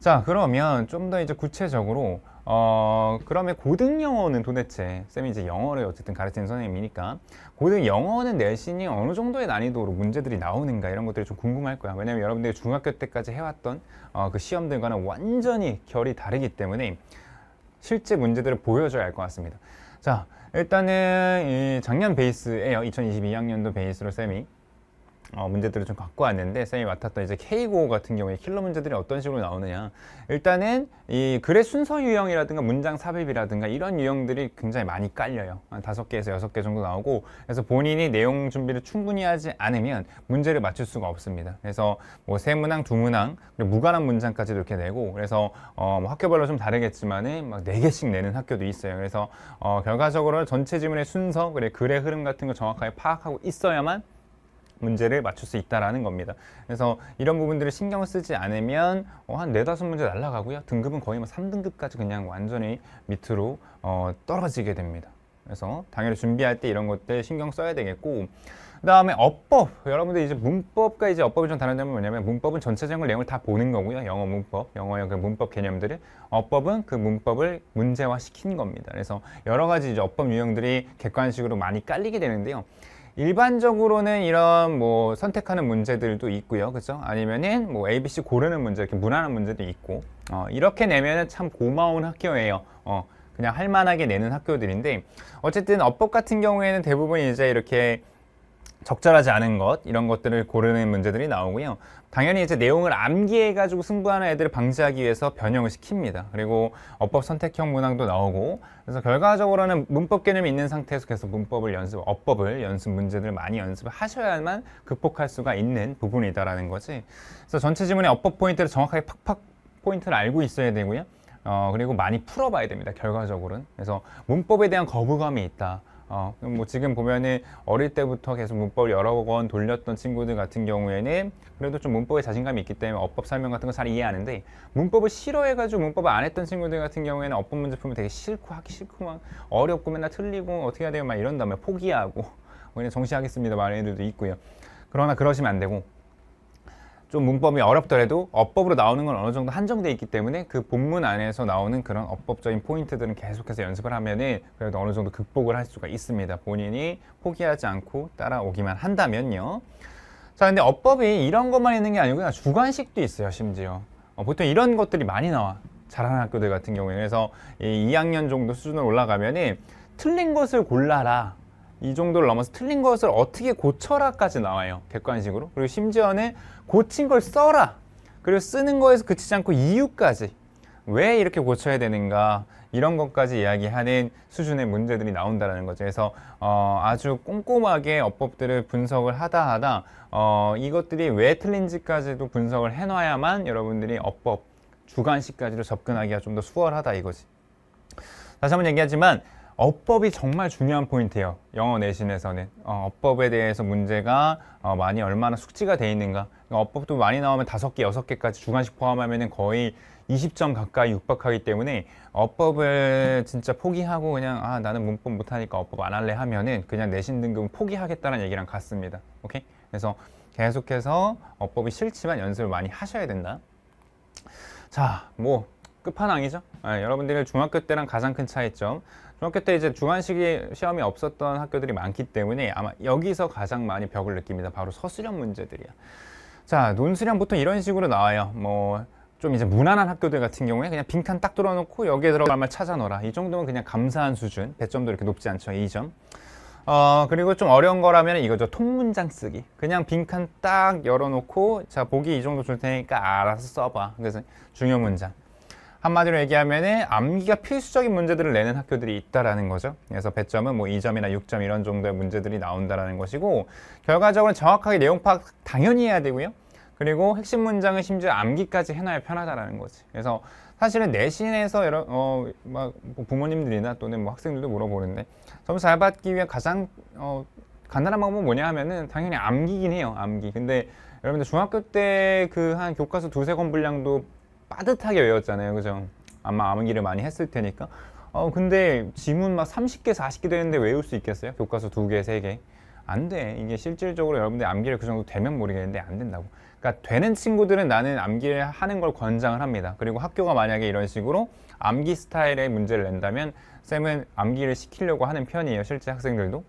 자, 그러면 좀 더 이제 구체적으로 그러면 고등 영어는 도대체 쌤이 이제 영어를 어쨌든 가르치는 선생님이니까 고등 영어는 내신이 어느 정도의 난이도로 문제들이 나오는가 이런 것들이 좀 궁금할 거야. 왜냐면 여러분들이 중학교 때까지 해왔던 그 시험들과는 완전히 결이 다르기 때문에 실제 문제들을 보여줘야 할 것 같습니다. 자, 일단은 이 작년 베이스에요. 2022학년도 베이스로 쌤이 문제들을 좀 갖고 왔는데 쌤이 맡았던 이제 K5 같은 경우에 킬러 문제들이 어떤 식으로 나오느냐, 일단은 이 글의 순서 유형이라든가 문장 삽입이라든가 이런 유형들이 굉장히 많이 깔려요. 한 5개에서 6개 정도 나오고, 그래서 본인이 내용 준비를 충분히 하지 않으면 문제를 맞출 수가 없습니다. 그래서 뭐 세 문항, 두 문항, 그리고 무관한 문장까지도 이렇게 내고, 그래서 뭐 학교별로 좀 다르겠지만은 막 4개씩 내는 학교도 있어요. 그래서 결과적으로 전체 지문의 순서, 그리고 글의 흐름 같은 거 정확하게 파악하고 있어야만 문제를 맞출 수 있다라는 겁니다. 그래서 이런 부분들을 신경 쓰지 않으면 한 4-5문제 날라가고요. 등급은 거의 뭐 3등급까지 그냥 완전히 밑으로 떨어지게 됩니다. 그래서 당연히 준비할 때 이런 것들 신경 써야 되겠고, 그 다음에 어법, 여러분들 이제 문법과 이제 어법이 좀 다른 점은 뭐냐면, 문법은 전체적인 내용을 다 보는 거고요. 영어 문법, 영어의 그 문법 개념들을, 어법은 그 문법을 문제화 시킨 겁니다. 그래서 여러 가지 이제 어법 유형들이 객관식으로 많이 깔리게 되는데요. 일반적으로는 이런 뭐 선택하는 문제들도 있고요. 그죠? 아니면은 뭐 ABC 고르는 문제, 이렇게 무난한 문제도 있고, 이렇게 내면은 참 고마운 학교예요. 그냥 할만하게 내는 학교들인데, 어쨌든 어법 같은 경우에는 대부분 이제 이렇게 적절하지 않은 것, 이런 것들을 고르는 문제들이 나오고요. 당연히 이제 내용을 암기해가지고 승부하는 애들을 방지하기 위해서 변형을 시킵니다. 그리고 어법 선택형 문항도 나오고, 그래서 결과적으로는 문법 개념이 있는 상태에서 계속 문법을 어법을 연습 문제들을 많이 연습을 하셔야만 극복할 수가 있는 부분이다라는 거지. 그래서 전체 지문의 어법 포인트를 정확하게 팍팍 포인트를 알고 있어야 되고요. 그리고 많이 풀어봐야 됩니다. 결과적으로는. 그래서 문법에 대한 거부감이 있다. 뭐 지금 보면은 어릴 때부터 계속 문법을 여러 번 돌렸던 친구들 같은 경우에는 그래도 좀 문법에 자신감이 있기 때문에 어법 설명 같은 거 잘 이해하는데, 문법을 싫어해가지고 문법을 안 했던 친구들 같은 경우에는 어법 문제 풀면 되게 싫고 하기 싫고 막 어렵고 맨날 틀리고 어떻게 해야 돼요 막 이런 다음에 포기하고 그냥 정시하겠습니다 말하는 애들도 있고요. 그러나 그러시면 안 되고, 좀 문법이 어렵더라도 어법으로 나오는 건 어느 정도 한정되어 있기 때문에 그 본문 안에서 나오는 그런 어법적인 포인트들은 계속해서 연습을 하면은 그래도 어느 정도 극복을 할 수가 있습니다. 본인이 포기하지 않고 따라오기만 한다면요. 자, 근데 어법이 이런 것만 있는 게 아니고요. 주관식도 있어요, 심지어. 보통 이런 것들이 많이 나와. 잘하는 학교들 같은 경우에. 그래서 이 2학년 정도 수준으로 올라가면은 틀린 것을 골라라, 이 정도를 넘어서 틀린 것을 어떻게 고쳐라까지 나와요, 객관식으로. 그리고 심지어는 고친 걸 써라, 그리고 쓰는 거에서 그치지 않고 이유까지, 왜 이렇게 고쳐야 되는가, 이런 것까지 이야기하는 수준의 문제들이 나온다는 거죠. 그래서 아주 꼼꼼하게 어법들을 분석을 하다 이것들이 왜 틀린지까지도 분석을 해놔야만 여러분들이 어법 주관식까지도 접근하기가 좀 더 수월하다 이거지. 다시 한번 얘기하지만 어법이 정말 중요한 포인트예요. 영어 내신에서는 어법에 대해서 문제가 많이 얼마나 숙지가 돼 있는가. 어법도 많이 나오면 5개, 6개까지 주관식 포함하면 거의 20점 가까이 육박하기 때문에 어법을 진짜 포기하고 그냥 나는 문법 못하니까 어법 안 할래 하면은 그냥 내신 등급은 포기하겠다는 얘기랑 같습니다. 오케이? 그래서 계속해서 어법이 싫지만 연습을 많이 하셔야 된다. 자, 뭐 끝판왕이죠. 여러분들이 중학교 때랑 가장 큰 차이점, 중학교 때 이제 주관식 시험이 없었던 학교들이 많기 때문에 아마 여기서 가장 많이 벽을 느낍니다. 바로 서술형 문제들이야. 자, 논술형 보통 이런 식으로 나와요. 뭐 좀 이제 무난한 학교들 같은 경우에 그냥 빈칸 딱 뚫어놓고 여기에 들어갈 말 찾아 넣어라, 이 정도면 그냥 감사한 수준. 배점도 이렇게 높지 않죠, 2점. 그리고 좀 어려운 거라면 이거죠. 통문장 쓰기. 그냥 빈칸 딱 열어놓고 자, 보기 이 정도 줄 테니까 알아서 써봐. 그래서 중요 문장. 한마디로 얘기하면은 암기가 필수적인 문제들을 내는 학교들이 있다라는 거죠. 그래서 배점은 뭐 2점이나 6점 이런 정도의 문제들이 나온다라는 것이고, 결과적으로 정확하게 내용 파악 당연히 해야 되고요. 그리고 핵심 문장은 심지어 암기까지 해놔야 편하다라는 거지. 그래서 사실은 내신에서 막 부모님들이나 또는 뭐 학생들도 물어보는데 점수 잘 받기 위한 가장 간단한 방법은 뭐냐 하면은 당연히 암기긴 해요, 암기. 근데 여러분들 중학교 때 그 한 교과서 2-3권 분량도 빠듯하게 외웠잖아요, 그죠? 아마 암기를 많이 했을 테니까. 근데 지문 막 30개, 40개 되는데 외울 수 있겠어요? 교과서 2개, 3개. 안 돼. 이게 실질적으로 여러분들 암기를 그 정도 되면 모르겠는데 안 된다고. 그러니까 되는 친구들은 나는 암기를 하는 걸 권장을 합니다. 그리고 학교가 만약에 이런 식으로 암기 스타일의 문제를 낸다면 쌤은 암기를 시키려고 하는 편이에요. 실제 학생들도.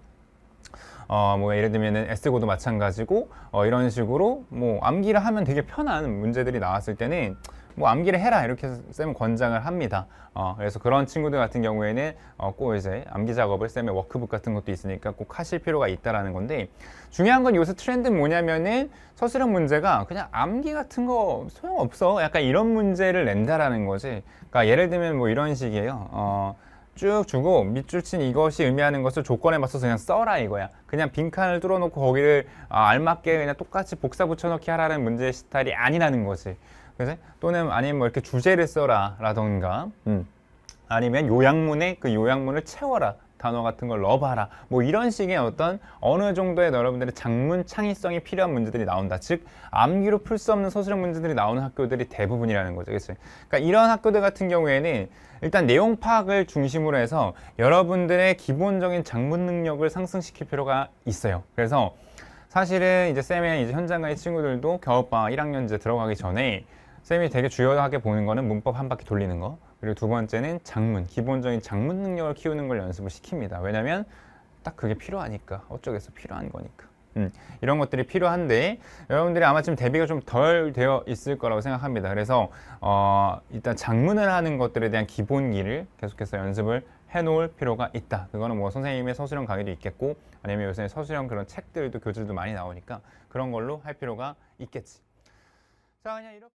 뭐 예를 들면은 S고도 마찬가지고 이런 식으로 뭐 암기를 하면 되게 편한 문제들이 나왔을 때는 뭐 암기를 해라 이렇게 쌤은 권장을 합니다. 그래서 그런 친구들 같은 경우에는 꼭 이제 암기 작업을 쌤의 워크북 같은 것도 있으니까 꼭 하실 필요가 있다라는 건데, 중요한 건 요새 트렌드는 뭐냐면은 서술형 문제가 그냥 암기 같은 거 소용없어 약간 이런 문제를 낸다라는 거지. 그러니까 예를 들면 뭐 이런 식이에요. 쭉 주고 밑줄 친 이것이 의미하는 것을 조건에 맞춰서 그냥 써라 이거야. 그냥 빈칸을 뚫어놓고 거기를 알맞게 그냥 똑같이 복사 붙여넣기 하라는 문제 스타일이 아니라는 거지. 그래서 또는 아니면 뭐 이렇게 주제를 써라 라던가 아니면 요약문에 그 요약문을 채워라, 단어 같은 걸 넣어봐라, 뭐 이런 식의 어떤 어느 정도의 여러분들의 장문 창의성이 필요한 문제들이 나온다. 즉 암기로 풀 수 없는 서술형 문제들이 나오는 학교들이 대부분이라는 거죠. 그치? 그러니까 이런 학교들 같은 경우에는 일단 내용 파악을 중심으로 해서 여러분들의 기본적인 작문 능력을 상승시킬 필요가 있어요. 그래서 사실은 이제 쌤의 이제 현장 강의 친구들도 겨울방학 1학년제 들어가기 전에 쌤이 되게 주요하게 보는 거는 문법 한 바퀴 돌리는 거, 그리고 두 번째는 작문, 기본적인 작문 능력을 키우는 걸 연습을 시킵니다. 왜냐면 딱 그게 필요하니까, 어쩌겠어, 필요한 거니까. 이런 것들이 필요한데 여러분들이 아마 지금 대비가 좀 덜 되어 있을 거라고 생각합니다. 그래서 일단 작문을 하는 것들에 대한 기본기를 계속해서 연습을 해놓을 필요가 있다. 그거는 뭐 선생님의 서술형 강의도 있겠고, 아니면 요새 서술형 그런 책들도 교재들도 많이 나오니까 그런 걸로 할 필요가 있겠지. 자, 그냥 이렇게